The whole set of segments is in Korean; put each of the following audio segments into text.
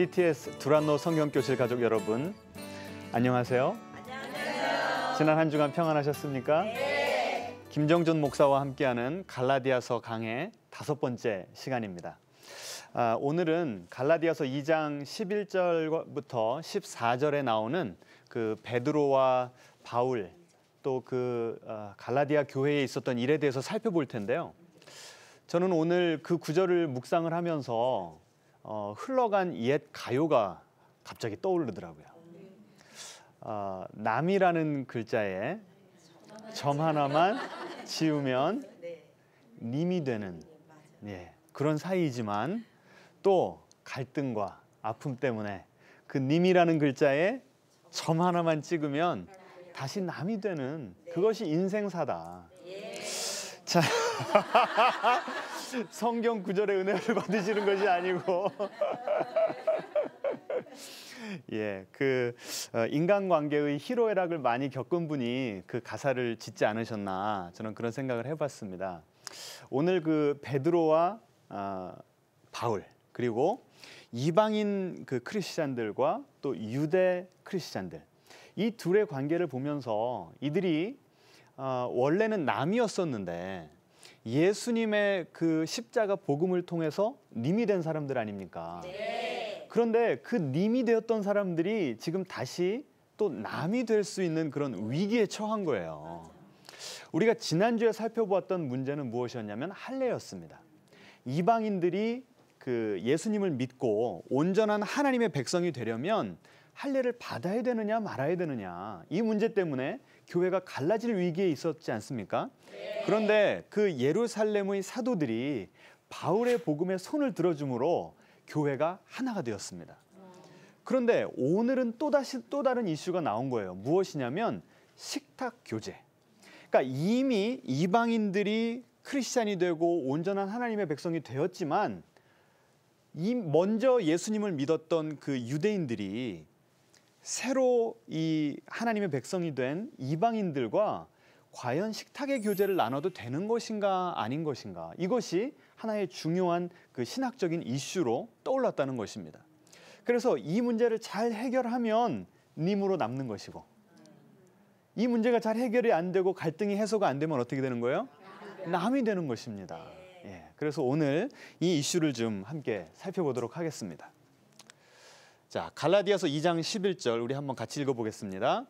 CTS 두란노 성경교실 가족 여러분, 안녕하세요. 안녕하세요. 지난 한 주간 평안하셨습니까? 네. 김정준 목사와 함께하는 갈라디아서 강해 5번째 시간입니다. 오늘은 갈라디아서 2장 11절부터 14절에 나오는 그 베드로와 바울 또 갈라디아 교회에 있었던 일에 대해서 살펴볼 텐데요. 저는 오늘 그 구절을 묵상을 하면서 흘러간 옛 가요가 갑자기 떠오르더라고요. 남이라는 글자에 점 하나만 지우면 님이 되는 그런 사이이지만 또 갈등과 아픔 때문에 그 님이라는 글자에 점 하나만 찍으면 다시 남이 되는 그것이 인생사다. 자, 성경 구절의 은혜를 받으시는 것이 아니고 인간관계의 희로애락을 많이 겪은 분이 그 가사를 짓지 않으셨나 저는 그런 생각을 해봤습니다. 오늘 그 베드로와 바울 그리고 이방인 그 크리스찬들과 또 유대 크리스찬들 이 둘의 관계를 보면서 이들이 원래는 남이었었는데 예수님의 그 십자가 복음을 통해서 님이 된 사람들 아닙니까? 네. 그런데 그 님이 되었던 사람들이 지금 다시 또 남이 될 수 있는 그런 위기에 처한 거예요. 우리가 지난주에 살펴보았던 문제는 무엇이었냐면 할례였습니다. 이방인들이 그 예수님을 믿고 온전한 하나님의 백성이 되려면 할례를 받아야 되느냐 말아야 되느냐 이 문제 때문에 교회가 갈라질 위기에 있었지 않습니까? 네. 그런데 그 예루살렘의 사도들이 바울의 복음에 손을 들어줌으로 교회가 하나가 되었습니다. 그런데 오늘은 또 다른 이슈가 나온 거예요. 무엇이냐면 식탁 교제. 그러니까 이미 이방인들이 크리스찬이 되고 온전한 하나님의 백성이 되었지만 먼저 예수님을 믿었던 그 유대인들이 새로 이 하나님의 백성이 된 이방인들과 과연 식탁의 교제를 나눠도 되는 것인가 아닌 것인가 이것이 하나의 중요한 그 신학적인 이슈로 떠올랐다는 것입니다. 그래서 이 문제를 잘 해결하면 님으로 남는 것이고 이 문제가 잘 해결이 안 되고 갈등이 해소가 안 되면 어떻게 되는 거예요? 남이 되는 것입니다. 그래서 오늘 이 이슈를 좀 함께 살펴보도록 하겠습니다. 자, 갈라디아서 2장 11절 우리 한번 같이 읽어보겠습니다.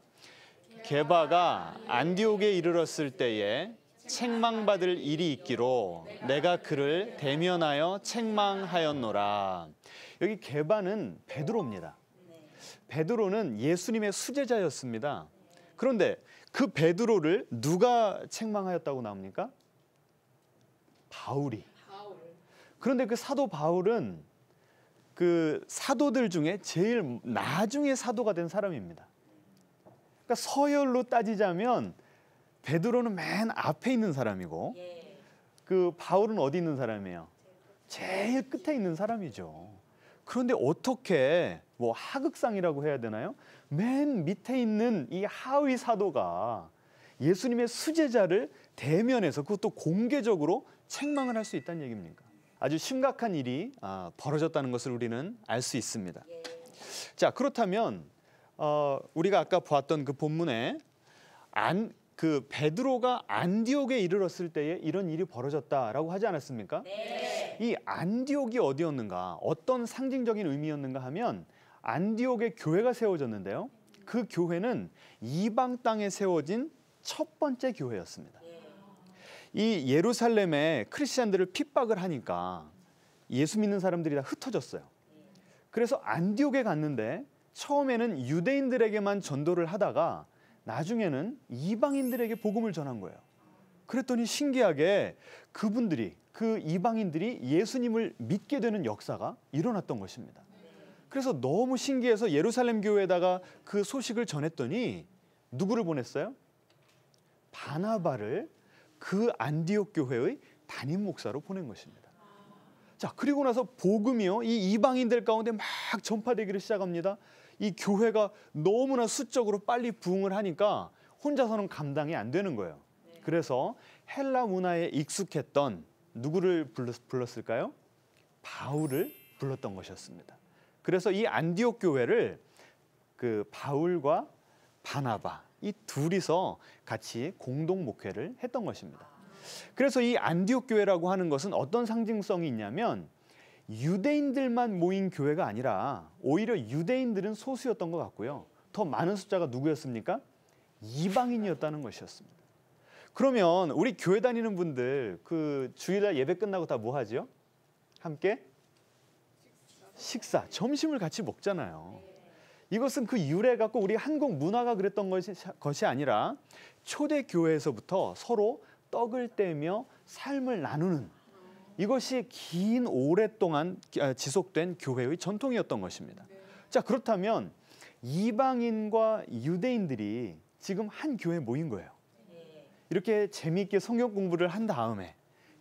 게바가 안디옥에 이르렀을 때에 책망받을 일이 있기로 내가 그를 대면하여 책망하였노라. 여기 게바는 베드로입니다. 베드로는 예수님의 수제자였습니다. 그런데 그 베드로를 누가 책망하였다고 나옵니까? 바울이. 그런데 그 사도 바울은 그 사도들 중에 제일 나중에 사도가 된 사람입니다. 그러니까 서열로 따지자면 베드로는 맨 앞에 있는 사람이고 그 바울은 어디 있는 사람이에요? 제일 끝에 있는 사람이죠. 그런데 어떻게 뭐 하극상이라고 해야 되나요? 맨 밑에 있는 이 하위 사도가 예수님의 수제자를 대면해서 그것도 공개적으로 책망을 할 수 있다는 얘기입니까? 아주 심각한 일이 벌어졌다는 것을 우리는 알 수 있습니다. 자, 그렇다면 우리가 아까 보았던 그 본문에 그 베드로가 안디옥에 이르렀을 때에 이런 일이 벌어졌다라고 하지 않았습니까? 네. 이 안디옥이 어디였는가? 어떤 상징적인 의미였는가 하면 안디옥에 교회가 세워졌는데요. 그 교회는 이방 땅에 세워진 첫 번째 교회였습니다. 이 예루살렘에 크리스찬들을 핍박을 하니까 예수 믿는 사람들이 다 흩어졌어요. 그래서 안디옥에 갔는데 처음에는 유대인들에게만 전도를 하다가 나중에는 이방인들에게 복음을 전한 거예요. 그랬더니 신기하게 그 이방인들이 예수님을 믿게 되는 역사가 일어났던 것입니다. 그래서 너무 신기해서 예루살렘 교회에다가 그 소식을 전했더니 누구를 보냈어요? 바나바를 그 안디옥 교회의 담임 목사로 보낸 것입니다. 자, 그리고 나서 복음이요, 이 이방인들 가운데 막 전파되기를 시작합니다. 이 교회가 너무나 수적으로 빨리 부흥을 하니까 혼자서는 감당이 안 되는 거예요. 그래서 헬라 문화에 익숙했던 누구를 불렀을까요? 바울을 불렀던 것이었습니다. 그래서 이 안디옥 교회를 그 바울과 바나바 이 둘이서 같이 공동 목회를 했던 것입니다. 그래서 이 안디옥 교회라고 하는 것은 어떤 상징성이 있냐면 유대인들만 모인 교회가 아니라 오히려 유대인들은 소수였던 것 같고요. 더 많은 숫자가 누구였습니까? 이방인이었다는 것이었습니다. 그러면 우리 교회 다니는 분들 그 주일날 예배 끝나고 다 뭐 하죠? 함께 식사, 점심을 같이 먹잖아요. 이것은 그 유래가 꼭 우리 한국 문화가 그랬던 것이 아니라 초대 교회에서부터 서로 떡을 떼며 삶을 나누는 이것이 긴 오랫동안 지속된 교회의 전통이었던 것입니다. 자, 그렇다면 이방인과 유대인들이 지금 한 교회에 모인 거예요. 이렇게 재미있게 성경 공부를 한 다음에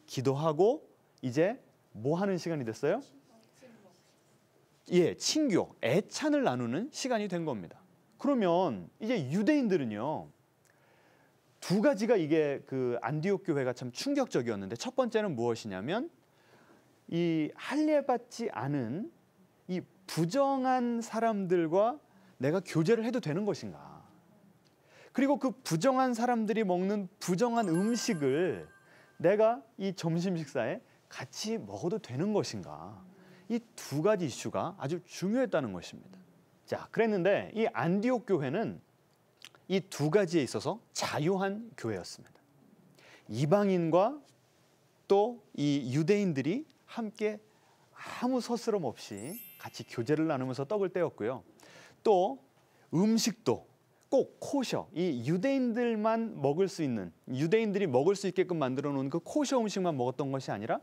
기도하고 이제 뭐 하는 시간이 됐어요? 예, 친교, 애찬을 나누는 시간이 된 겁니다. 그러면 이제 유대인들은요. 두 가지가 이게 그 안디옥 교회가 참 충격적이었는데 첫 번째는 무엇이냐면 이 할례받지 않은 이 부정한 사람들과 내가 교제를 해도 되는 것인가? 그리고 그 부정한 사람들이 먹는 부정한 음식을 내가 이 점심 식사에 같이 먹어도 되는 것인가? 이 두 가지 이슈가 아주 중요했다는 것입니다. 자, 그랬는데 이 안디옥 교회는 이 두 가지에 있어서 자유한 교회였습니다. 이방인과 또 이 유대인들이 함께 아무 서스럼 없이 같이 교제를 나누면서 떡을 떼었고요. 또 음식도 꼭 코셔, 이 유대인들만 먹을 수 있는, 유대인들이 먹을 수 있게끔 만들어 놓은 그 코셔 음식만 먹었던 것이 아니라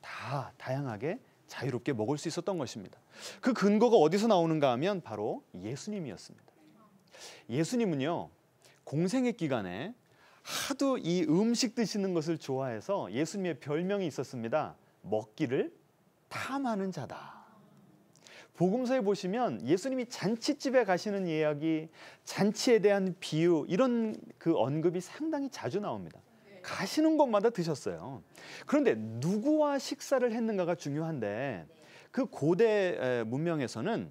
다 다양하게 자유롭게 먹을 수 있었던 것입니다. 그 근거가 어디서 나오는가 하면 바로 예수님이었습니다. 예수님은요, 공생애 기간에 하도 이 음식 드시는 것을 좋아해서 예수님의 별명이 있었습니다. 먹기를 탐하는 자다. 복음서에 보시면 예수님이 잔치집에 가시는 이야기, 잔치에 대한 비유 이런 그 언급이 상당히 자주 나옵니다. 가시는 곳마다 드셨어요. 그런데 누구와 식사를 했는가가 중요한데 그 고대 문명에서는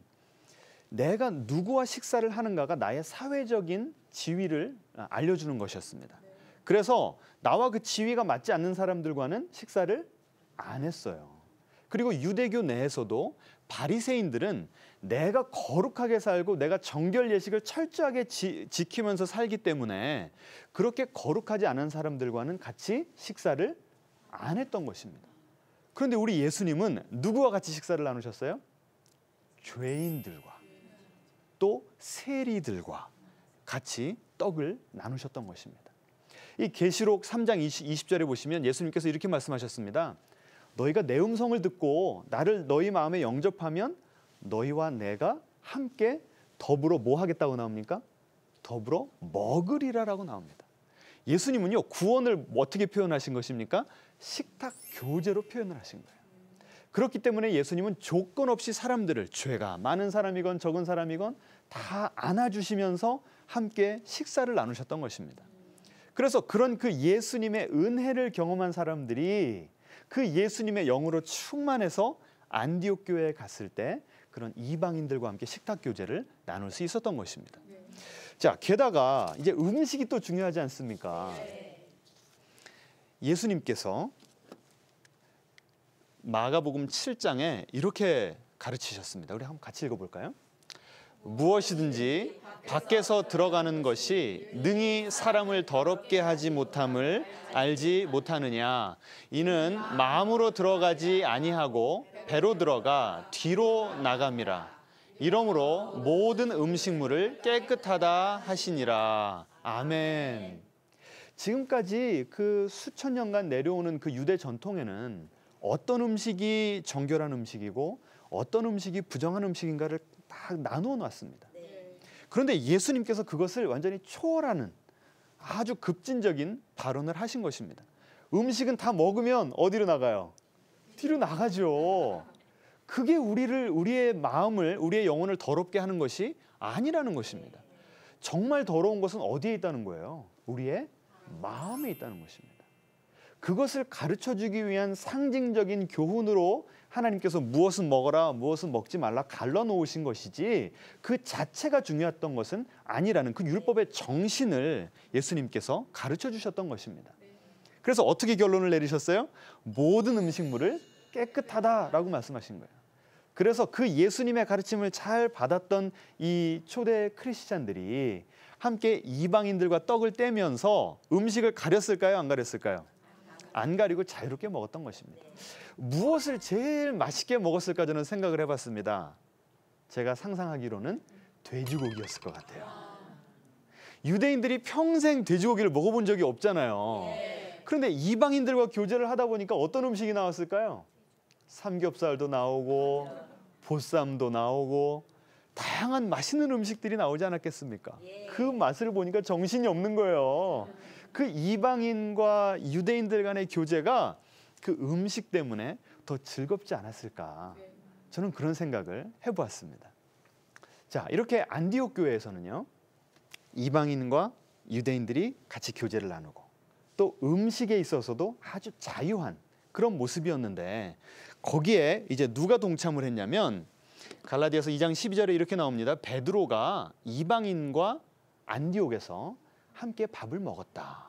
내가 누구와 식사를 하는가가 나의 사회적인 지위를 알려주는 것이었습니다. 그래서 나와 그 지위가 맞지 않는 사람들과는 식사를 안 했어요. 그리고 유대교 내에서도 바리새인들은 내가 거룩하게 살고 내가 정결 예식을 철저하게 지키면서 살기 때문에 그렇게 거룩하지 않은 사람들과는 같이 식사를 안 했던 것입니다. 그런데 우리 예수님은 누구와 같이 식사를 나누셨어요? 죄인들과 또 세리들과 같이 떡을 나누셨던 것입니다. 이 계시록 3장 20절에 보시면 예수님께서 이렇게 말씀하셨습니다. 너희가 내 음성을 듣고 나를 너희 마음에 영접하면 너희와 내가 함께 더불어 뭐 하겠다고 나옵니까? 더불어 먹으리라라고 나옵니다. 예수님은요, 구원을 어떻게 표현하신 것입니까? 식탁 교제로 표현을 하신 거예요. 그렇기 때문에 예수님은 조건 없이 사람들을 죄가 많은 사람이건 적은 사람이건 다 안아주시면서 함께 식사를 나누셨던 것입니다. 그래서 그런 그 예수님의 은혜를 경험한 사람들이 그 예수님의 영으로 충만해서 안디옥 교회에 갔을 때 그런 이방인들과 함께 식탁 교제를 나눌 수 있었던 것입니다. 자, 게다가 이제 음식이 또 중요하지 않습니까? 예수님께서 마가복음 7장에 이렇게 가르치셨습니다. 우리 한번 같이 읽어볼까요? 무엇이든지 밖에서 들어가는 것이 능히 사람을 더럽게 하지 못함을 알지 못하느냐. 이는 마음으로 들어가지 아니하고 배로 들어가 뒤로 나감이라. 이러므로 모든 음식물을 깨끗하다 하시니라. 아멘. 지금까지 그 수천 년간 내려오는 그 유대 전통에는 어떤 음식이 정결한 음식이고 어떤 음식이 부정한 음식인가를 다 나누어 놨습니다. 그런데 예수님께서 그것을 완전히 초월하는 아주 급진적인 발언을 하신 것입니다. 음식은 다 먹으면 어디로 나가요? 뒤로 나가죠. 그게 우리의 마음을, 우리의 영혼을 더럽게 하는 것이 아니라는 것입니다. 정말 더러운 것은 어디에 있다는 거예요? 우리의 마음에 있다는 것입니다. 그것을 가르쳐주기 위한 상징적인 교훈으로 하나님께서 무엇은 먹어라, 무엇은 먹지 말라 갈라놓으신 것이지 그 자체가 중요했던 것은 아니라는 그 율법의 정신을 예수님께서 가르쳐 주셨던 것입니다. 그래서 어떻게 결론을 내리셨어요? 모든 음식물을 깨끗하다라고 말씀하신 거예요. 그래서 그 예수님의 가르침을 잘 받았던 이 초대 크리스찬들이 함께 이방인들과 떡을 떼면서 음식을 가렸을까요? 안 가렸을까요? 안 가리고 자유롭게 먹었던 것입니다. 무엇을 제일 맛있게 먹었을까 저는 생각을 해봤습니다. 제가 상상하기로는 돼지고기였을 것 같아요. 유대인들이 평생 돼지고기를 먹어본 적이 없잖아요. 그런데 이방인들과 교제를 하다 보니까 어떤 음식이 나왔을까요? 삼겹살도 나오고 보쌈도 나오고 다양한 맛있는 음식들이 나오지 않았겠습니까? 그 맛을 보니까 정신이 없는 거예요. 그 이방인과 유대인들 간의 교제가 그 음식 때문에 더 즐겁지 않았을까? 저는 그런 생각을 해보았습니다. 자, 이렇게 안디옥 교회에서는요, 이방인과 유대인들이 같이 교제를 나누고 또 음식에 있어서도 아주 자유한 그런 모습이었는데 거기에 이제 누가 동참을 했냐면 갈라디아서 2장 12절에 이렇게 나옵니다. 베드로가 이방인과 안디옥에서 함께 밥을 먹었다.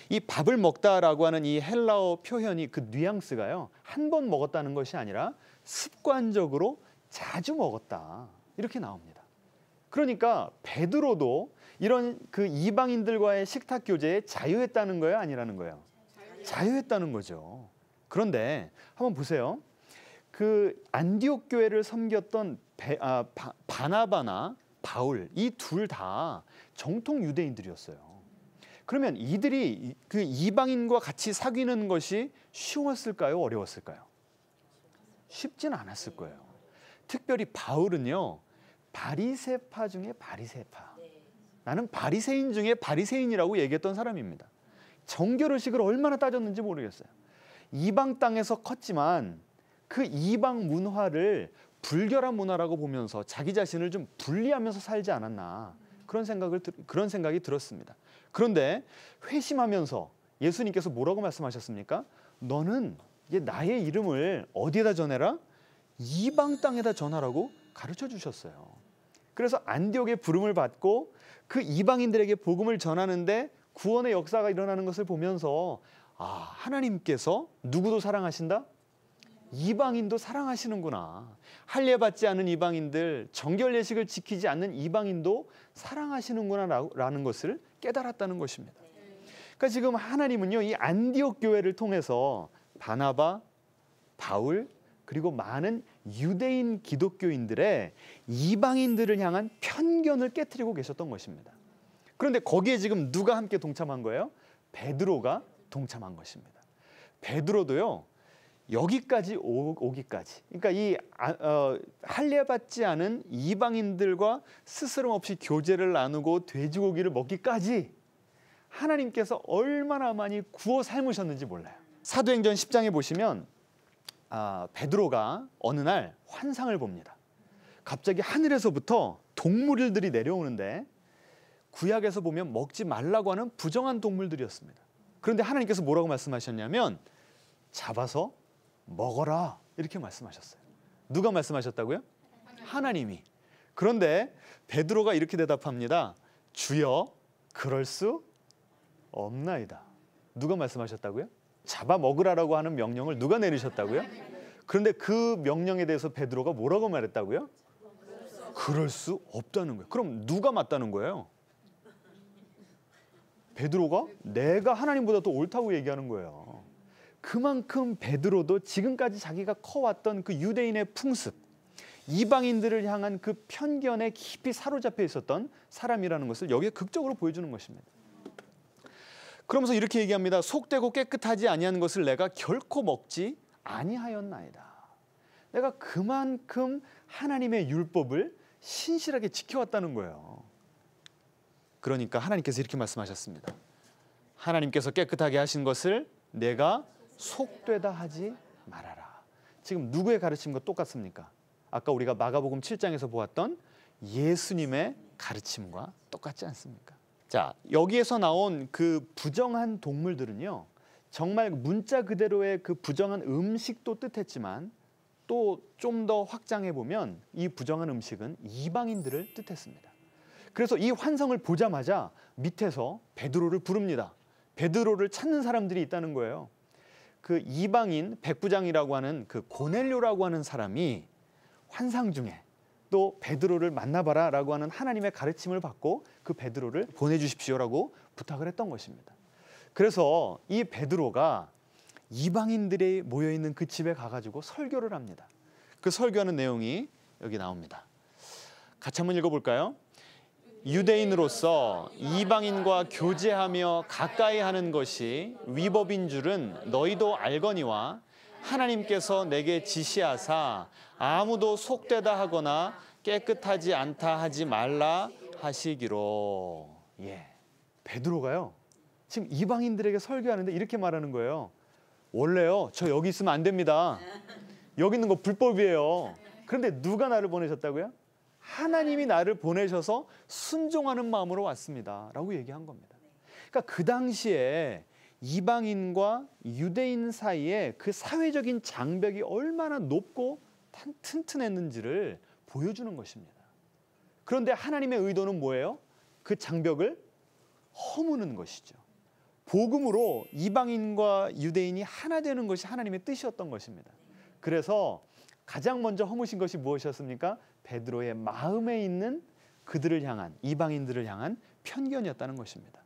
이 밥을 먹다라고 하는 이 헬라어 표현이 그 뉘앙스가요. 한 번 먹었다는 것이 아니라 습관적으로 자주 먹었다. 이렇게 나옵니다. 그러니까 베드로도 이런 그 이방인들과의 식탁 교제에 자유했다는 거예요? 아니라는 거예요? 자유했다는 거죠. 그런데 한번 보세요. 그 안디옥 교회를 섬겼던 바나바나 바울 이 둘 다 정통 유대인들이었어요. 그러면 이들이 그 이방인과 같이 사귀는 것이 쉬웠을까요? 어려웠을까요? 쉽진 않았을 거예요. 특별히 바울은요. 바리새파 중에 바리새파. 나는 바리새인 중에 바리새인이라고 얘기했던 사람입니다. 정결의식을 얼마나 따졌는지 모르겠어요. 이방 땅에서 컸지만 그 이방 문화를 불결한 문화라고 보면서 자기 자신을 좀 분리하면서 살지 않았나 그런 생각이 들었습니다. 그런데 회심하면서 예수님께서 뭐라고 말씀하셨습니까? 너는 이제 나의 이름을 어디에다 전해라? 이방 땅에다 전하라고 가르쳐 주셨어요. 그래서 안디옥의 부름을 받고 그 이방인들에게 복음을 전하는데 구원의 역사가 일어나는 것을 보면서 하나님께서 누구도 사랑하신다? 이방인도 사랑하시는구나. 할례받지 않은 이방인들, 정결 예식을 지키지 않는 이방인도 사랑하시는구나라는 것을 깨달았다는 것입니다. 그러니까 지금 하나님은요, 이 안디옥 교회를 통해서 바나바, 바울, 그리고 많은 유대인 기독교인들의 이방인들을 향한 편견을 깨트리고 계셨던 것입니다. 그런데 거기에 지금 누가 함께 동참한 거예요? 베드로가 동참한 것입니다. 베드로도요. 여기까지 오기까지. 그러니까 이 할례받지 않은 이방인들과 스스럼 없이 교제를 나누고 돼지고기를 먹기까지 하나님께서 얼마나 많이 구워 삶으셨는지 몰라요. 사도행전 10장에 보시면 베드로가 어느 날 환상을 봅니다. 갑자기 하늘에서부터 동물들이 내려오는데 구약에서 보면 먹지 말라고 하는 부정한 동물들이었습니다. 그런데 하나님께서 뭐라고 말씀하셨냐면 잡아서 먹어라 이렇게 말씀하셨어요. 누가 말씀하셨다고요? 하나님이. 그런데 베드로가 이렇게 대답합니다. 주여 그럴 수 없나이다. 누가 말씀하셨다고요? 잡아 먹으라라고 하는 명령을 누가 내리셨다고요? 그런데 그 명령에 대해서 베드로가 뭐라고 말했다고요? 그럴 수 없다는 거예요. 그럼 누가 맞다는 거예요? 베드로가 내가 하나님보다 더 옳다고 얘기하는 거예요. 그만큼 베드로도 지금까지 자기가 커왔던 그 유대인의 풍습, 이방인들을 향한 그 편견에 깊이 사로잡혀 있었던 사람이라는 것을 여기에 극적으로 보여주는 것입니다. 그러면서 이렇게 얘기합니다. 속되고 깨끗하지 아니한 것을 내가 결코 먹지 아니하였나이다. 내가 그만큼 하나님의 율법을 신실하게 지켜왔다는 거예요. 그러니까 하나님께서 이렇게 말씀하셨습니다. 하나님께서 깨끗하게 하신 것을 내가 속되다 하지 말아라. 지금 누구의 가르침과 똑같습니까? 아까 우리가 마가복음 7장에서 보았던 예수님의 가르침과 똑같지 않습니까? 자, 여기에서 나온 그 부정한 동물들은요, 정말 문자 그대로의 그 부정한 음식도 뜻했지만 또 좀 더 확장해 보면 이 부정한 음식은 이방인들을 뜻했습니다. 그래서 이 환상을 보자마자 밑에서 베드로를 부릅니다. 베드로를 찾는 사람들이 있다는 거예요. 그 이방인 백부장이라고 하는 그 고넬료라고 하는 사람이 환상 중에 또 베드로를 만나봐라라고 하는 하나님의 가르침을 받고 그 베드로를 보내주십시오라고 부탁을 했던 것입니다. 그래서 이 베드로가 이방인들이 모여있는 그 집에 가가지고 설교를 합니다. 그 설교하는 내용이 여기 나옵니다. 같이 한번 읽어볼까요? 유대인으로서 이방인과 교제하며 가까이 하는 것이 위법인 줄은 너희도 알거니와 하나님께서 내게 지시하사 아무도 속되다 하거나 깨끗하지 않다 하지 말라 하시기로. 베드로가요 지금 이방인들에게 설교하는데 이렇게 말하는 거예요. 원래요 저 여기 있으면 안 됩니다. 여기 있는 거 불법이에요. 그런데 누가 나를 보내셨다고요? 하나님이 나를 보내셔서 순종하는 마음으로 왔습니다 라고 얘기한 겁니다. 그러니까 그 당시에 이방인과 유대인 사이에 그 사회적인 장벽이 얼마나 높고 튼튼했는지를 보여주는 것입니다. 그런데 하나님의 의도는 뭐예요? 그 장벽을 허무는 것이죠. 복음으로 이방인과 유대인이 하나 되는 것이 하나님의 뜻이었던 것입니다. 그래서 가장 먼저 허무신 것이 무엇이었습니까? 베드로의 마음에 있는 그들을 향한, 이방인들을 향한 편견이었다는 것입니다.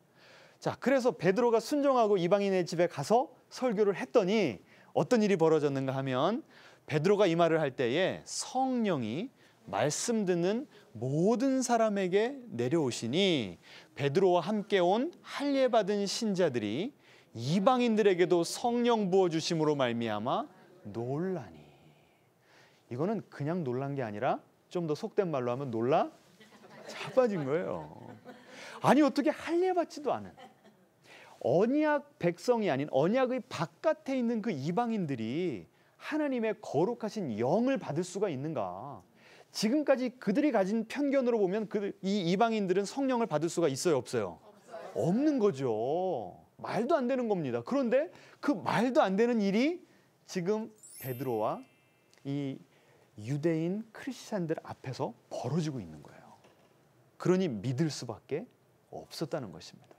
자, 그래서 베드로가 순종하고 이방인의 집에 가서 설교를 했더니 어떤 일이 벌어졌는가 하면 베드로가 이 말을 할 때에 성령이 말씀 듣는 모든 사람에게 내려오시니 베드로와 함께 온 할례 받은 신자들이 이방인들에게도 성령 부어 주심으로 말미암아 놀라니. 이거는 그냥 놀란 게 아니라 좀 더 속된 말로 하면 놀라 자빠진 거예요. 아니 어떻게 할례 받지도 않은 언약 백성이 아닌 언약의 바깥에 있는 그 이방인들이 하나님의 거룩하신 영을 받을 수가 있는가? 지금까지 그들이 가진 편견으로 보면 이 이방인들은 성령을 받을 수가 있어요, 없어요? 없는 거죠. 말도 안 되는 겁니다. 그런데 그 말도 안 되는 일이 지금 베드로와 이 유대인 크리스찬들 앞에서 벌어지고 있는 거예요. 그러니 믿을 수밖에 없었다는 것입니다.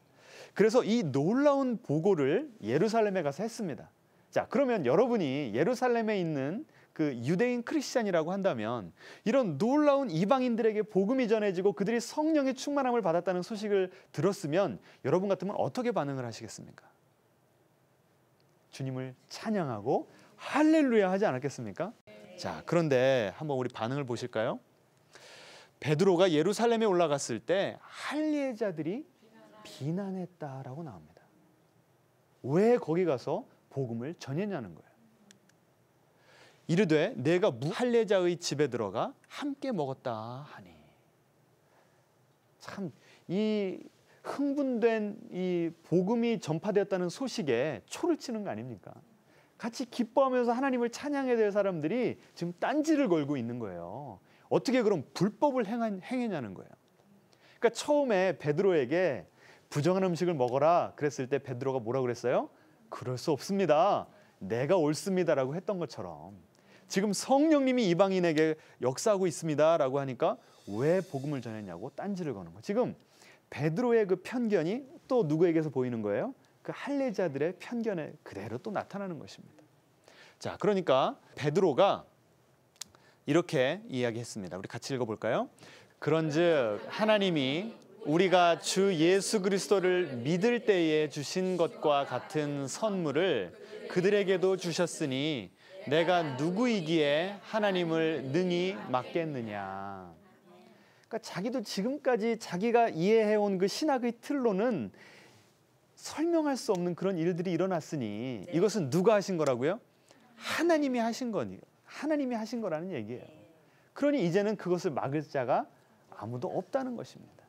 그래서 이 놀라운 보고를 예루살렘에 가서 했습니다. 자, 그러면 여러분이 예루살렘에 있는 그 유대인 크리스찬이라고 한다면 이런 놀라운 이방인들에게 복음이 전해지고 그들이 성령의 충만함을 받았다는 소식을 들었으면 여러분 같으면 어떻게 반응을 하시겠습니까? 주님을 찬양하고 할렐루야 하지 않았겠습니까? 자, 그런데 한번 우리 반응을 보실까요? 베드로가 예루살렘에 올라갔을 때 할례자들이 비난했다라고 나옵니다. 왜 거기 가서 복음을 전했냐는 거예요. 이르되 내가 할례자의 집에 들어가 함께 먹었다 하니. 참 이 흥분된 이 복음이 전파되었다는 소식에 초를 치는 거 아닙니까? 같이 기뻐하면서 하나님을 찬양해야 될 사람들이 지금 딴지를 걸고 있는 거예요. 어떻게 그럼 불법을 행했냐는 거예요. 그러니까 처음에 베드로에게 부정한 음식을 먹어라 그랬을 때 베드로가 뭐라고 그랬어요? 그럴 수 없습니다. 내가 옳습니다라고 했던 것처럼 지금 성령님이 이방인에게 역사하고 있습니다라고 하니까 왜 복음을 전했냐고 딴지를 거는 거예요. 지금 베드로의 그 편견이 또 누구에게서 보이는 거예요? 그 할례자들의 편견에 그대로 또 나타나는 것입니다. 자, 그러니까 베드로가 이렇게 이야기했습니다. 우리 같이 읽어볼까요? 그런즉 하나님이 우리가 주 예수 그리스도를 믿을 때에 주신 것과 같은 선물을 그들에게도 주셨으니 내가 누구이기에 하나님을 능히 막겠느냐. 그러니까 자기도 지금까지 자기가 이해해온 그 신학의 틀로는 설명할 수 없는 그런 일들이 일어났으니 이것은 누가 하신 거라고요? 하나님이 하신 거니, 하나님이 하신 거라는 얘기예요. 그러니 이제는 그것을 막을 자가 아무도 없다는 것입니다.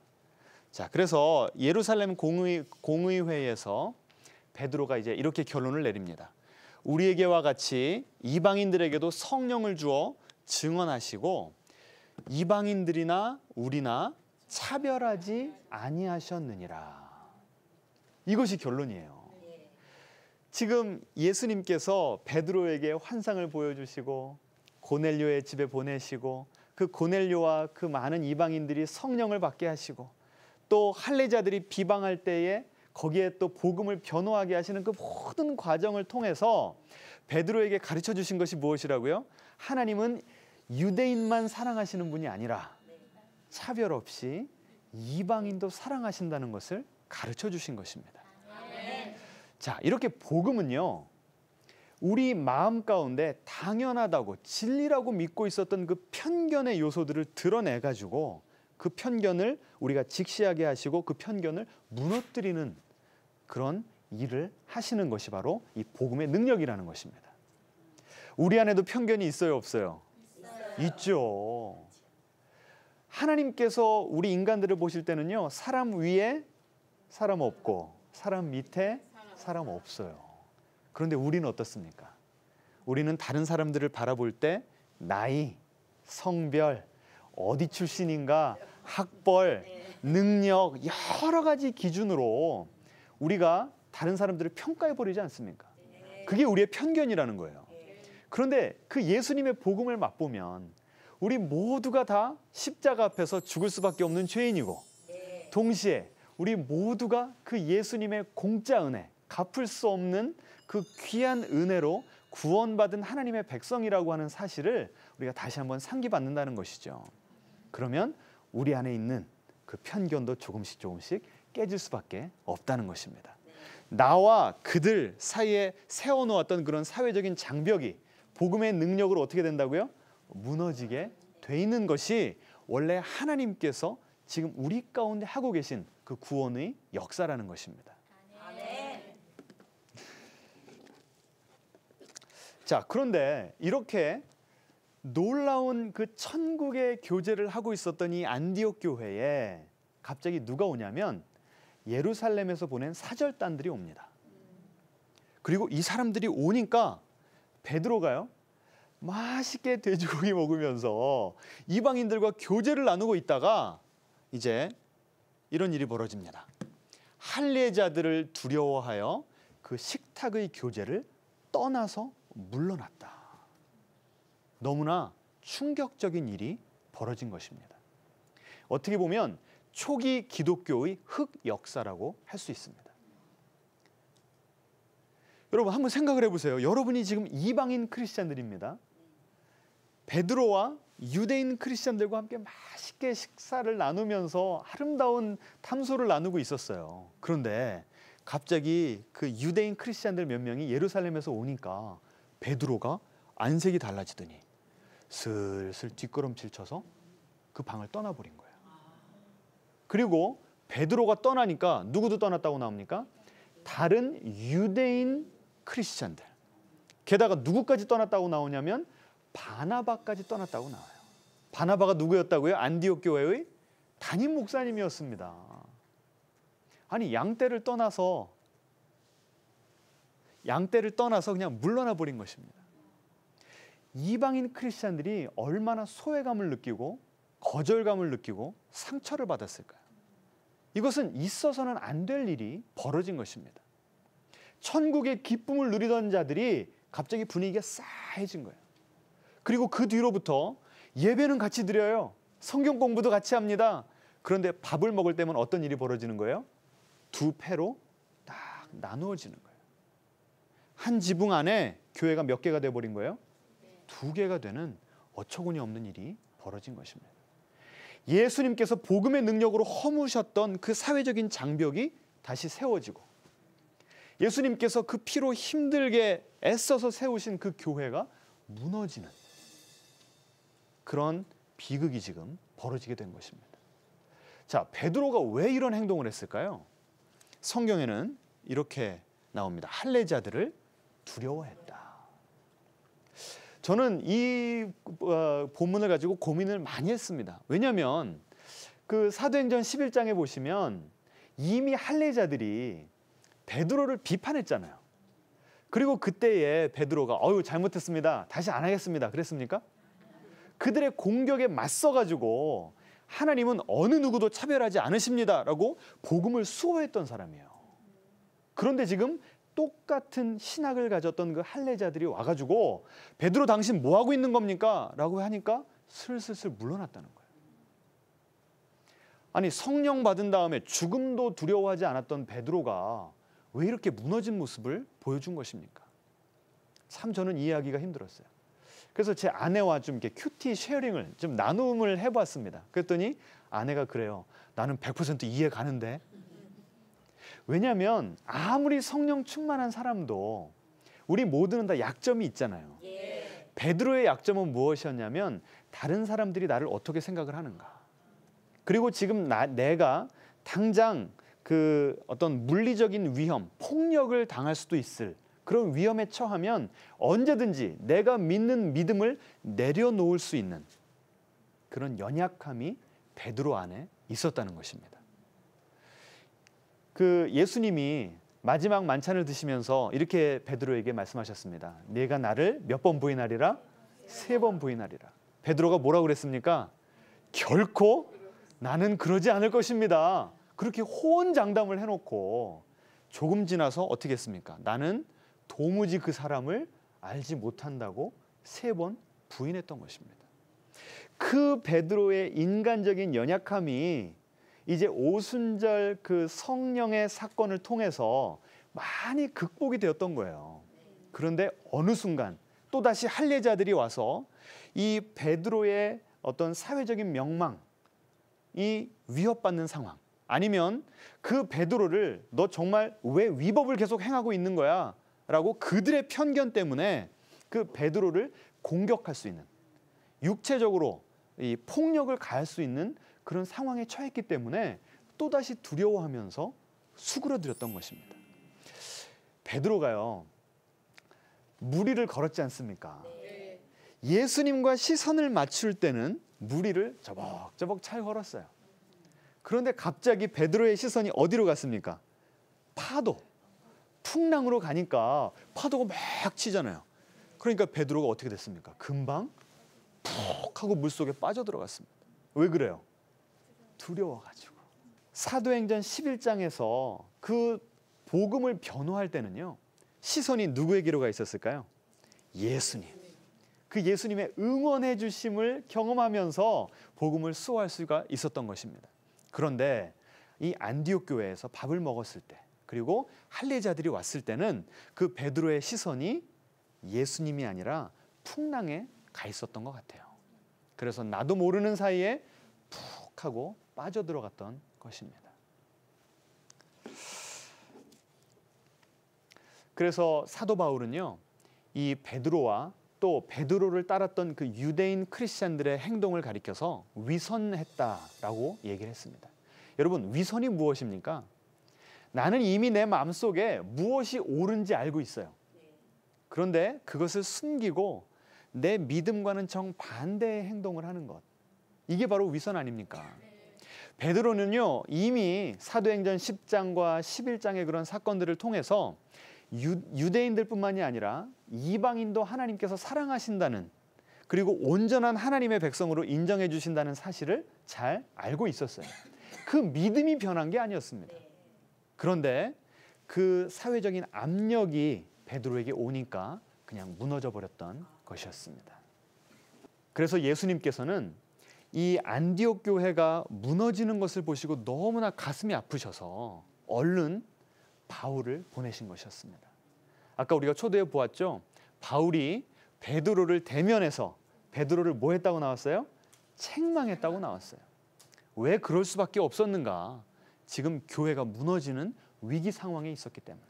자, 그래서 예루살렘 공의회에서 베드로가 이제 이렇게 결론을 내립니다. 우리에게와 같이 이방인들에게도 성령을 주어 증언하시고 이방인들이나 우리나 차별하지 아니하셨느니라. 이것이 결론이에요. 지금 예수님께서 베드로에게 환상을 보여주시고 고넬료의 집에 보내시고 그 고넬료와 그 많은 이방인들이 성령을 받게 하시고 또 할례자들이 비방할 때에 거기에 또 복음을 변호하게 하시는 그 모든 과정을 통해서 베드로에게 가르쳐 주신 것이 무엇이라고요? 하나님은 유대인만 사랑하시는 분이 아니라 차별 없이 이방인도 사랑하신다는 것을 가르쳐 주신 것입니다. 자, 이렇게 복음은요, 우리 마음 가운데 당연하다고 진리라고 믿고 있었던 그 편견의 요소들을 드러내가지고 그 편견을 우리가 직시하게 하시고 그 편견을 무너뜨리는 그런 일을 하시는 것이 바로 이 복음의 능력이라는 것입니다. 우리 안에도 편견이 있어요, 없어요? 있죠. 하나님께서 우리 인간들을 보실 때는요, 사람 위에 사람 없고 사람 밑에 사람 없어요. 그런데 우리는 어떻습니까? 우리는 다른 사람들을 바라볼 때 나이, 성별, 어디 출신인가, 학벌, 능력 여러 가지 기준으로 우리가 다른 사람들을 평가해 버리지 않습니까? 그게 우리의 편견이라는 거예요. 그런데 그 예수님의 복음을 맛보면 우리 모두가 다 십자가 앞에서 죽을 수밖에 없는 죄인이고 동시에 우리 모두가 그 예수님의 공짜 은혜, 갚을 수 없는 그 귀한 은혜로 구원받은 하나님의 백성이라고 하는 사실을 우리가 다시 한번 상기받는다는 것이죠. 그러면 우리 안에 있는 그 편견도 조금씩 깨질 수밖에 없다는 것입니다. 나와 그들 사이에 세워놓았던 그런 사회적인 장벽이 복음의 능력으로 어떻게 된다고요? 무너지게 돼 있는 것이 원래 하나님께서 지금 우리 가운데 하고 계신 그 구원의 역사라는 것입니다. 자, 그런데 이렇게 놀라운 그 천국의 교제를 하고 있었던 이 안디옥 교회에 갑자기 누가 오냐면 예루살렘에서 보낸 사절단들이 옵니다. 그리고 이 사람들이 오니까 베드로가요, 맛있게 돼지고기 먹으면서 이방인들과 교제를 나누고 있다가 이제 이런 일이 벌어집니다. 할례자들을 두려워하여 그 식탁의 교제를 떠나서 물러났다. 너무나 충격적인 일이 벌어진 것입니다. 어떻게 보면 초기 기독교의 흑역사라고 할 수 있습니다. 여러분 한번 생각을 해보세요. 여러분이 지금 이방인 크리스찬들입니다. 베드로와 유대인 크리스찬들과 함께 맛있게 식사를 나누면서 아름다운 탐소를 나누고 있었어요. 그런데 갑자기 그 유대인 크리스찬들 몇 명이 예루살렘에서 오니까 베드로가 안색이 달라지더니 슬슬 뒷걸음질 쳐서 그 방을 떠나버린 거예요. 그리고 베드로가 떠나니까 누구도 떠났다고 나옵니까? 다른 유대인 크리스찬들. 게다가 누구까지 떠났다고 나오냐면 바나바까지 떠났다고 나와요. 바나바가 누구였다고요? 안디옥 교회의 담임 목사님이었습니다. 아니 양떼를 떠나서 그냥 물러나 버린 것입니다. 이방인 크리스찬들이 얼마나 소외감을 느끼고 거절감을 느끼고 상처를 받았을까요? 이것은 있어서는 안 될 일이 벌어진 것입니다. 천국의 기쁨을 누리던 자들이 갑자기 분위기가 싸해진 거예요. 그리고 그 뒤로부터 예배는 같이 드려요. 성경 공부도 같이 합니다. 그런데 밥을 먹을 때면 어떤 일이 벌어지는 거예요? 두 패로 딱 나누어지는 거예요. 한 지붕 안에 교회가 몇 개가 돼버린 거예요? 두 개가 되는 어처구니 없는 일이 벌어진 것입니다. 예수님께서 복음의 능력으로 허무셨던 그 사회적인 장벽이 다시 세워지고 예수님께서 그 피로 힘들게 애써서 세우신 그 교회가 무너지는 그런 비극이 지금 벌어지게 된 것입니다. 자, 베드로가 왜 이런 행동을 했을까요? 성경에는 이렇게 나옵니다. 할례자들을 두려워했다. 저는 이 본문을 가지고 고민을 많이 했습니다. 왜냐하면 그 사도행전 11장에 보시면 이미 할례자들이 베드로를 비판했잖아요. 그리고 그때에 베드로가 잘못했습니다. 다시 안 하겠습니다. 그랬습니까? 그들의 공격에 맞서가지고 하나님은 어느 누구도 차별하지 않으십니다라고 복음을 수호했던 사람이에요. 그런데 지금 똑같은 신학을 가졌던 그 할례자들이 와가지고 베드로 당신 뭐 하고 있는 겁니까? 라고 하니까 슬슬 물러났다는 거예요. 아니 성령 받은 다음에 죽음도 두려워하지 않았던 베드로가 왜 이렇게 무너진 모습을 보여준 것입니까? 참 저는 이해하기가 힘들었어요. 그래서 제 아내와 좀 이렇게 큐티 쉐어링을 좀 나눔을 해봤습니다. 그랬더니 아내가 그래요. 나는 100% 이해 가는데. 왜냐하면 아무리 성령 충만한 사람도 우리 모두는 다 약점이 있잖아요. 베드로의 약점은 무엇이었냐면 다른 사람들이 나를 어떻게 생각을 하는가. 그리고 지금 내가 당장 그 어떤 물리적인 위험, 폭력을 당할 수도 있을 그런 위험에 처하면 언제든지 내가 믿는 믿음을 내려놓을 수 있는 그런 연약함이 베드로 안에 있었다는 것입니다. 그 예수님이 마지막 만찬을 드시면서 이렇게 베드로에게 말씀하셨습니다. 네가 나를 몇 번 부인하리라? 3번 부인하리라. 베드로가 뭐라고 그랬습니까? 결코 나는 그러지 않을 것입니다. 그렇게 호언장담을 해놓고 조금 지나서 어떻게 했습니까? 나는 도무지 그 사람을 알지 못한다고 3번 부인했던 것입니다. 그 베드로의 인간적인 연약함이 이제 오순절 그 성령의 사건을 통해서 많이 극복이 되었던 거예요. 그런데 어느 순간 또다시 할례자들이 와서 이 베드로의 어떤 사회적인 명망이 위협받는 상황, 아니면 그 베드로를 너 정말 왜 위법을 계속 행하고 있는 거야? 라고 그들의 편견 때문에 그 베드로를 공격할 수 있는, 육체적으로 이 폭력을 가할 수 있는 그런 상황에 처했기 때문에 또다시 두려워하면서 수그러들었던 것입니다. 베드로가요, 무리를 걸었지 않습니까? 예수님과 시선을 맞출 때는 무리를 저벅저벅 잘 걸었어요. 그런데 갑자기 베드로의 시선이 어디로 갔습니까? 파도, 풍랑으로 가니까 파도가 막 치잖아요. 그러니까 베드로가 어떻게 됐습니까? 금방 푹 하고 물속에 빠져들어갔습니다. 왜 그래요? 두려워가지고. 사도행전 11장에서 그 복음을 변호할 때는요, 시선이 누구에게로 가 있었을까요? 예수님. 그 예수님의 응원해 주심을 경험하면서 복음을 수호할 수가 있었던 것입니다. 그런데 이 안디옥 교회에서 밥을 먹었을 때, 그리고 할례자들이 왔을 때는 그 베드로의 시선이 예수님이 아니라 풍랑에 가 있었던 것 같아요. 그래서 나도 모르는 사이에 푹 하고 빠져들어갔던 것입니다. 그래서 사도 바울은요, 이 베드로와 또 베드로를 따랐던 그 유대인 크리스찬들의 행동을 가리켜서 위선했다라고 얘기를 했습니다. 여러분, 위선이 무엇입니까? 나는 이미 내 마음속에 무엇이 옳은지 알고 있어요. 그런데 그것을 숨기고 내 믿음과는 정반대의 행동을 하는 것, 이게 바로 위선 아닙니까? 베드로는요, 이미 사도행전 10장과 11장의 그런 사건들을 통해서 유대인들뿐만이 아니라 이방인도 하나님께서 사랑하신다는, 그리고 온전한 하나님의 백성으로 인정해 주신다는 사실을 잘 알고 있었어요. 그 믿음이 변한 게 아니었습니다. 그런데 그 사회적인 압력이 베드로에게 오니까 그냥 무너져 버렸던 것이었습니다. 그래서 예수님께서는 이 안디옥 교회가 무너지는 것을 보시고 너무나 가슴이 아프셔서 얼른 바울을 보내신 것이었습니다. 아까 우리가 초대에 보았죠? 바울이 베드로를 대면해서 베드로를 뭐 했다고 나왔어요? 책망했다고 나왔어요. 왜 그럴 수밖에 없었는가? 지금 교회가 무너지는 위기 상황에 있었기 때문에.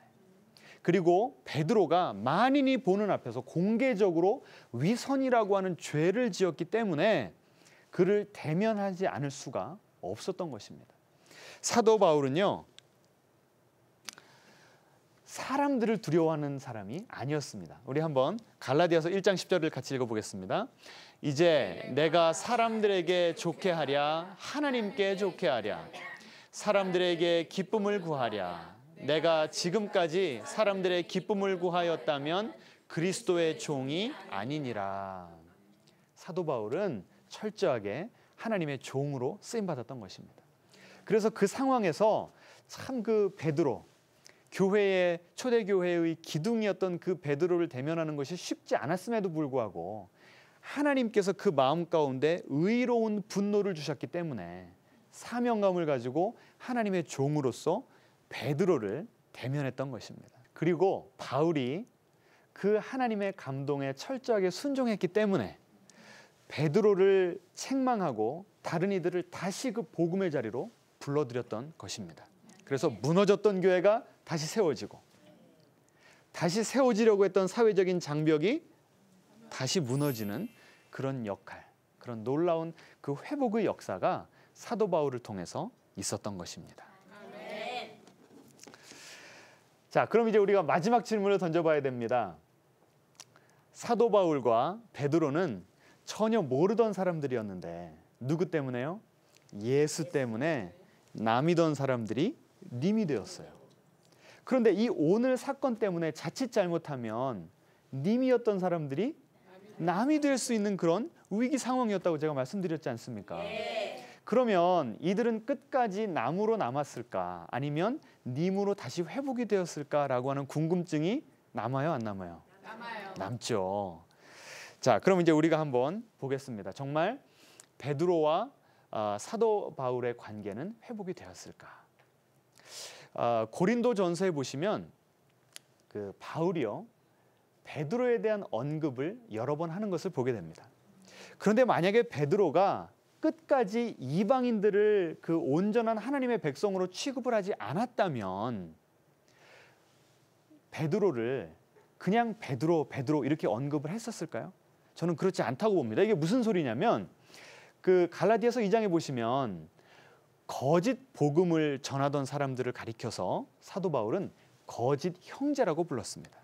그리고 베드로가 만인이 보는 앞에서 공개적으로 위선이라고 하는 죄를 지었기 때문에 그를 대면하지 않을 수가 없었던 것입니다. 사도 바울은요, 사람들을 두려워하는 사람이 아니었습니다. 우리 한번 갈라디아서 1장 10절을 같이 읽어보겠습니다. 이제 내가 사람들에게 좋게 하랴 하나님께 좋게 하랴 사람들에게 기쁨을 구하랴. 내가 지금까지 사람들의 기쁨을 구하였다면 그리스도의 종이 아니니라. 사도 바울은 철저하게 하나님의 종으로 쓰임받았던 것입니다. 그래서 그 상황에서 참 그 베드로, 교회의 초대교회의 기둥이었던 그 베드로를 대면하는 것이 쉽지 않았음에도 불구하고 하나님께서 그 마음 가운데 의로운 분노를 주셨기 때문에 사명감을 가지고 하나님의 종으로서 베드로를 대면했던 것입니다. 그리고 바울이 그 하나님의 감동에 철저하게 순종했기 때문에 베드로를 책망하고 다른 이들을 다시 그 복음의 자리로 불러들였던 것입니다. 그래서 무너졌던 교회가 다시 세워지고 다시 세워지려고 했던 사회적인 장벽이 다시 무너지는 그런 역할, 그런 놀라운 그 회복의 역사가 사도 바울을 통해서 있었던 것입니다. 자, 그럼 이제 우리가 마지막 질문을 던져봐야 됩니다. 사도 바울과 베드로는 전혀 모르던 사람들이었는데 누구 때문에요? 예수 때문에 남이던 사람들이 님이 되었어요. 그런데 이 오늘 사건 때문에 자칫 잘못하면 님이었던 사람들이 남이 될 수 있는 그런 위기 상황이었다고 제가 말씀드렸지 않습니까? 그러면 이들은 끝까지 남으로 남았을까? 아니면 님으로 다시 회복이 되었을까라고 하는 궁금증이 남아요, 안 남아요? 남아요. 남죠. 자, 그럼 이제 우리가 한번 보겠습니다. 정말 베드로와 사도 바울의 관계는 회복이 되었을까? 고린도전서에 보시면 그 바울이요 베드로에 대한 언급을 여러 번 하는 것을 보게 됩니다. 그런데 만약에 베드로가 끝까지 이방인들을 그 온전한 하나님의 백성으로 취급을 하지 않았다면 베드로를 그냥 베드로 이렇게 언급을 했었을까요? 저는 그렇지 않다고 봅니다. 이게 무슨 소리냐면 그 갈라디아서 2장에 보시면 거짓 복음을 전하던 사람들을 가리켜서 사도 바울은 거짓 형제라고 불렀습니다.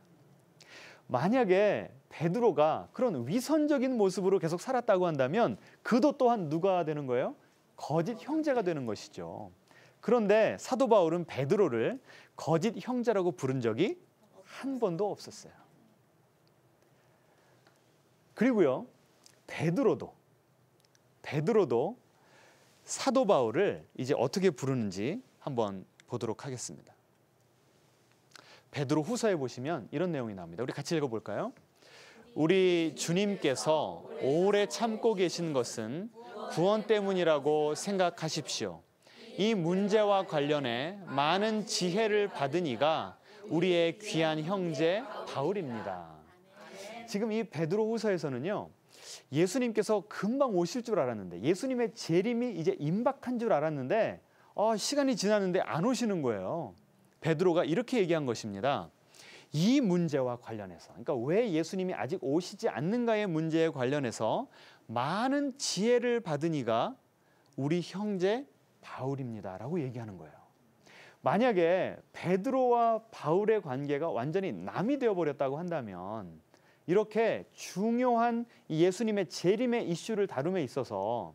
만약에 베드로가 그런 위선적인 모습으로 계속 살았다고 한다면 그도 또한 누가 되는 거예요? 거짓 형제가 되는 것이죠. 그런데 사도 바울은 베드로를 거짓 형제라고 부른 적이 한 번도 없었어요. 그리고요, 베드로도 사도 바울을 이제 어떻게 부르는지 한번 보도록 하겠습니다. 베드로 후서에 보시면 이런 내용이 나옵니다. 우리 같이 읽어볼까요? 우리 주님께서 오래 참고 계신 것은 구원 때문이라고 생각하십시오. 이 문제와 관련해 많은 지혜를 받은 이가 우리의 귀한 형제 바울입니다. 지금 이 베드로 후서에서는요, 예수님께서 금방 오실 줄 알았는데 예수님의 재림이 이제 임박한 줄 알았는데 시간이 지났는데 안 오시는 거예요. 베드로가 이렇게 얘기한 것입니다. 이 문제와 관련해서, 그러니까 왜 예수님이 아직 오시지 않는가의 문제에 관련해서 많은 지혜를 받은 이가 우리 형제 바울입니다 라고 얘기하는 거예요. 만약에 베드로와 바울의 관계가 완전히 남이 되어버렸다고 한다면 이렇게 중요한 예수님의 재림의 이슈를 다룸에 있어서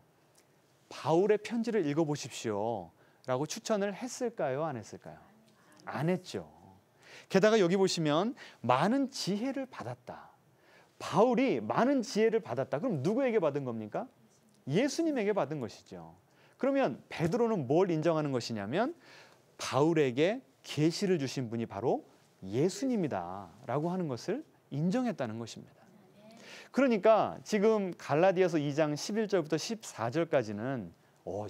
바울의 편지를 읽어보십시오 라고 추천을 했을까요? 안 했을까요? 안 했죠. 게다가 여기 보시면 많은 지혜를 받았다. 바울이 많은 지혜를 받았다. 그럼 누구에게 받은 겁니까? 예수님에게 받은 것이죠. 그러면 베드로는 뭘 인정하는 것이냐면 바울에게 계시를 주신 분이 바로 예수님이다 라고 하는 것을 인정했다는 것입니다. 그러니까 지금 갈라디아서 2장 11절부터 14절까지는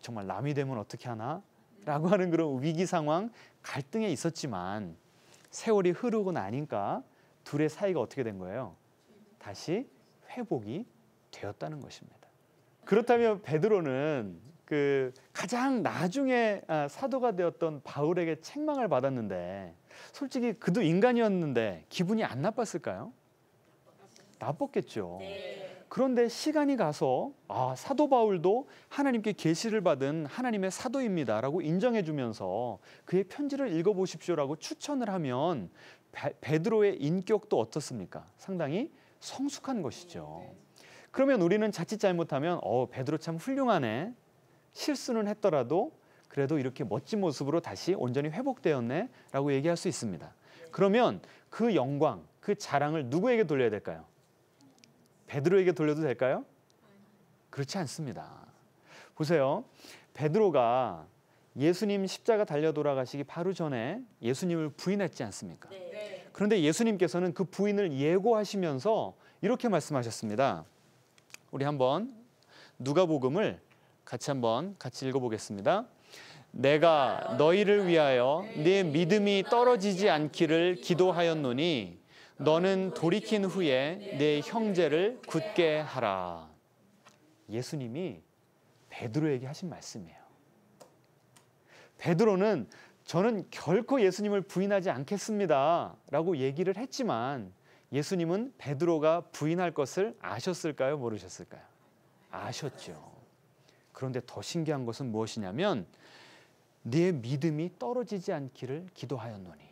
정말 남이 되면 어떻게 하나? 라고 하는 그런 위기 상황, 갈등에 있었지만 세월이 흐르고 나니까 둘의 사이가 어떻게 된 거예요? 다시 회복이 되었다는 것입니다. 그렇다면 베드로는 그 가장 나중에 사도가 되었던 바울에게 책망을 받았는데 솔직히 그도 인간이었는데 기분이 안 나빴을까요? 나빴겠죠. 그런데 시간이 가서 사도 바울도 하나님께 계시를 받은 하나님의 사도입니다라고 인정해 주면서 그의 편지를 읽어보십시오라고 추천을 하면 베드로의 인격도 어떻습니까? 상당히 성숙한 것이죠. 그러면 우리는 자칫 잘못하면 베드로 참 훌륭하네. 실수는 했더라도 그래도 이렇게 멋진 모습으로 다시 온전히 회복되었네 라고 얘기할 수 있습니다. 그러면 그 영광, 그 자랑을 누구에게 돌려야 될까요? 베드로에게 돌려도 될까요? 그렇지 않습니다. 보세요. 베드로가 예수님 십자가 달려 돌아가시기 바로 전에 예수님을 부인했지 않습니까? 네. 그런데 예수님께서는 그 부인을 예고하시면서 이렇게 말씀하셨습니다. 우리 한번 누가복음을 같이 읽어보겠습니다. 내가 너희를 위하여 네 믿음이 떨어지지 않기를 기도하였노니 너는 돌이킨 후에 네 형제를 굳게 하라. 예수님이 베드로에게 하신 말씀이에요. 베드로는 저는 결코 예수님을 부인하지 않겠습니다 라고 얘기를 했지만 예수님은 베드로가 부인할 것을 아셨을까요? 모르셨을까요? 아셨죠. 그런데 더 신기한 것은 무엇이냐면 네 믿음이 떨어지지 않기를 기도하였노니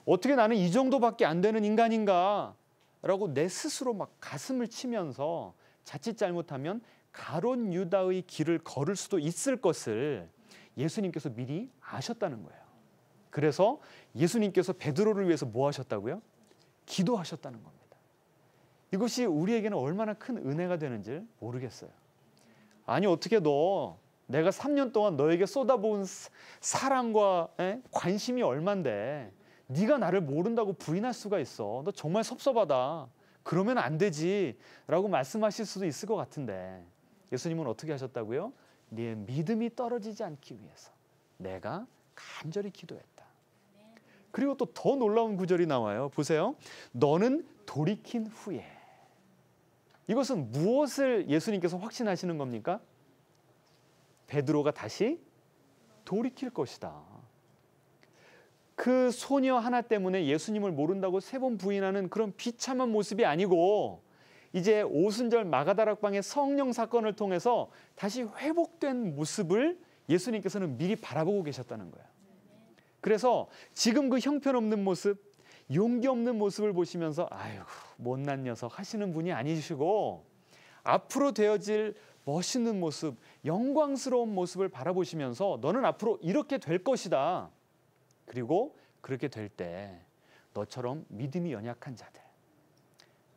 어떻게 나는 이 정도밖에 안 되는 인간인가 라고 내 스스로 막 가슴을 치면서 자칫 잘못하면 가론 유다의 길을 걸을 수도 있을 것을 예수님께서 미리 아셨다는 거예요. 그래서 예수님께서 베드로를 위해서 뭐 하셨다고요? 기도하셨다는 겁니다. 이것이 우리에게는 얼마나 큰 은혜가 되는지 모르겠어요. 아니 어떻게 내가 3년 동안 너에게 쏟아부은 사랑과 관심이 얼만데 네가 나를 모른다고 부인할 수가 있어. 너 정말 섭섭하다. 그러면 안 되지 라고 말씀하실 수도 있을 것 같은데 예수님은 어떻게 하셨다고요? 네 믿음이 떨어지지 않기 위해서 내가 간절히 기도했다. 그리고 또 더 놀라운 구절이 나와요. 보세요. 너는 돌이킨 후에. 이것은 무엇을 예수님께서 확신하시는 겁니까? 베드로가 다시 돌이킬 것이다. 그 소녀 하나 때문에 예수님을 모른다고 3번 부인하는 그런 비참한 모습이 아니고 이제 오순절 마가다락방의 성령 사건을 통해서 다시 회복된 모습을 예수님께서는 미리 바라보고 계셨다는 거예요. 그래서 지금 그 형편없는 모습, 용기 없는 모습을 보시면서 아이고 못난 녀석 하시는 분이 아니시고 앞으로 되어질 멋있는 모습, 영광스러운 모습을 바라보시면서 너는 앞으로 이렇게 될 것이다. 그리고 그렇게 될 때 너처럼 믿음이 연약한 자들,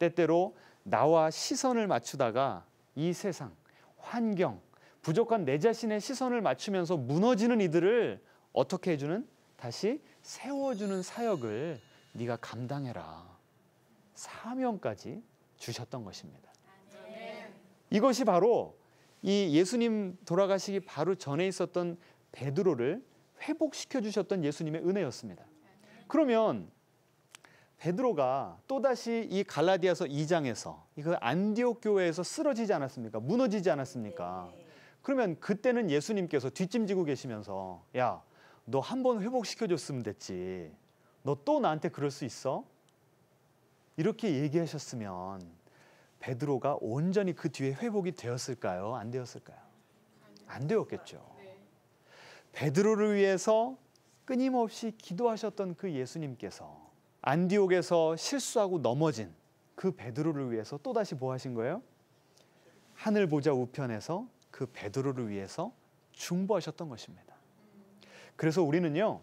때때로 나와 시선을 맞추다가 이 세상, 환경, 부족한 내 자신의 시선을 맞추면서 무너지는 이들을 어떻게 해주는? 다시 세워주는 사역을 네가 감당해라. 사명까지 주셨던 것입니다. 이것이 바로 이 예수님 돌아가시기 바로 전에 있었던 베드로를 회복시켜 주셨던 예수님의 은혜였습니다. 그러면 베드로가 또다시 이 갈라디아서 2장에서 이거 안디옥 교회에서 쓰러지지 않았습니까? 무너지지 않았습니까? 그러면 그때는 예수님께서 뒷짐지고 계시면서 야, 너 한 번 회복시켜줬으면 됐지. 너 또 나한테 그럴 수 있어? 이렇게 얘기하셨으면 베드로가 온전히 그 뒤에 회복이 되었을까요? 안 되었을까요? 안 되었겠죠. 베드로를 위해서 끊임없이 기도하셨던 그 예수님께서 안디옥에서 실수하고 넘어진 그 베드로를 위해서 또다시 뭐 하신 거예요? 하늘 보좌 우편에서 그 베드로를 위해서 중보하셨던 것입니다. 그래서 우리는요,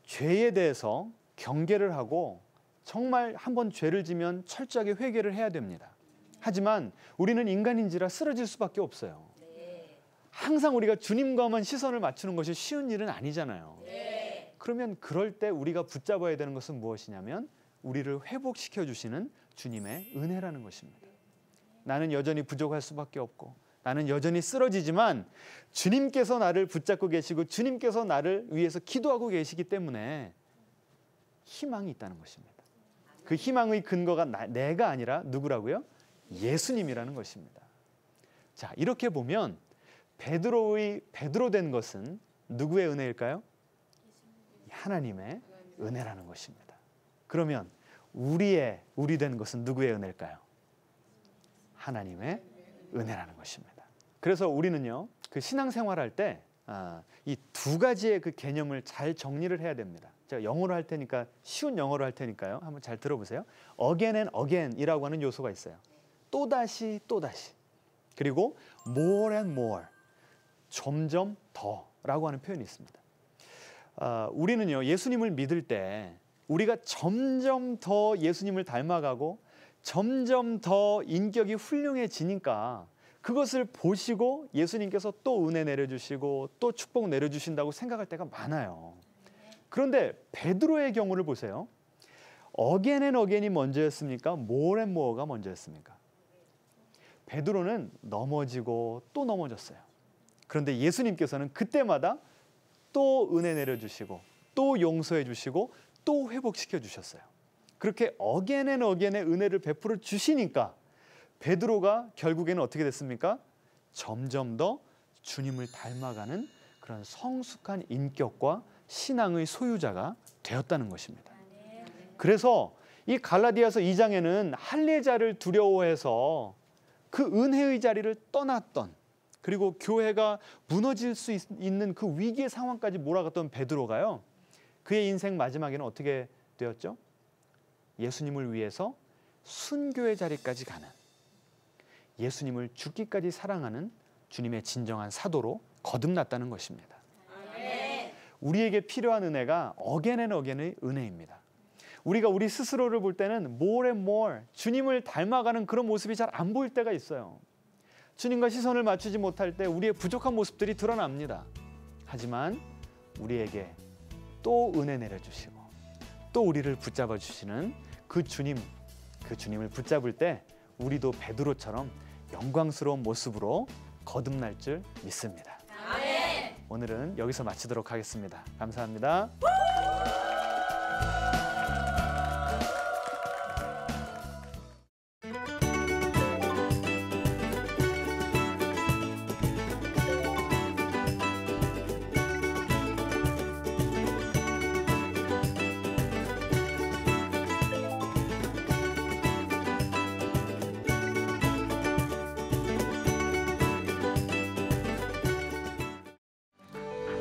죄에 대해서 경계를 하고 정말 한번 죄를 지면 철저하게 회개를 해야 됩니다. 하지만 우리는 인간인지라 쓰러질 수밖에 없어요. 항상 우리가 주님과만 시선을 맞추는 것이 쉬운 일은 아니잖아요. 그러면 그럴 때 우리가 붙잡아야 되는 것은 무엇이냐면 우리를 회복시켜 주시는 주님의 은혜라는 것입니다. 나는 여전히 부족할 수밖에 없고 나는 여전히 쓰러지지만 주님께서 나를 붙잡고 계시고 주님께서 나를 위해서 기도하고 계시기 때문에 희망이 있다는 것입니다. 그 희망의 근거가 내가 아니라 누구라고요? 예수님이라는 것입니다. 자, 이렇게 보면 베드로 된 것은 누구의 은혜일까요? 하나님의 은혜라는 것입니다. 그러면 우리 된 것은 누구의 은혜일까요? 하나님의 은혜라는 것입니다. 그래서 우리는요, 그 신앙생활할 때 이 두 가지의 그 개념을 잘 정리를 해야 됩니다. 제가 영어로 할 테니까 쉬운 영어로 할 테니까요. 한번 잘 들어보세요. Again and again이라고 하는 요소가 있어요. 또다시 또다시. 그리고 more and more. 점점 더라고 하는 표현이 있습니다. 우리는요, 예수님을 믿을 때 우리가 점점 더 예수님을 닮아가고 점점 더 인격이 훌륭해지니까 그것을 보시고 예수님께서 또 은혜 내려주시고 또 축복 내려주신다고 생각할 때가 많아요. 그런데 베드로의 경우를 보세요. again and again이 먼저였습니까? more and more가 먼저였습니까? 베드로는 넘어지고 또 넘어졌어요. 그런데 예수님께서는 그때마다 또 은혜 내려주시고 또 용서해 주시고 또 회복시켜 주셨어요. 그렇게 again and again의 은혜를 베풀어 주시니까 베드로가 결국에는 어떻게 됐습니까? 점점 더 주님을 닮아가는 그런 성숙한 인격과 신앙의 소유자가 되었다는 것입니다. 그래서 이 갈라디아서 2장에는 할례자를 두려워해서 그 은혜의 자리를 떠났던, 그리고 교회가 무너질 수 있는 그 위기의 상황까지 몰아갔던 베드로가요, 그의 인생 마지막에는 어떻게 되었죠? 예수님을 위해서 순교의 자리까지 가는, 예수님을 죽기까지 사랑하는 주님의 진정한 사도로 거듭났다는 것입니다. 우리에게 필요한 은혜가 again and again의 은혜입니다. 우리가 우리 스스로를 볼 때는 more and more 주님을 닮아가는 그런 모습이 잘 안 보일 때가 있어요. 주님과 시선을 맞추지 못할 때 우리의 부족한 모습들이 드러납니다. 하지만 우리에게 또 은혜 내려주시고 또 우리를 붙잡아 주시는 그 주님을 붙잡을 때 우리도 베드로처럼 영광스러운 모습으로 거듭날 줄 믿습니다. 아멘. 오늘은 여기서 마치도록 하겠습니다. 감사합니다.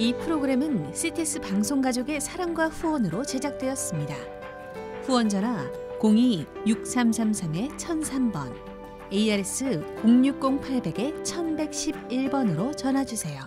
이 프로그램은 CTS 방송가족의 사랑과 후원으로 제작되었습니다. 후원 전화 02-6333-1003번, ARS 060-800-1111번으로 전화 주세요.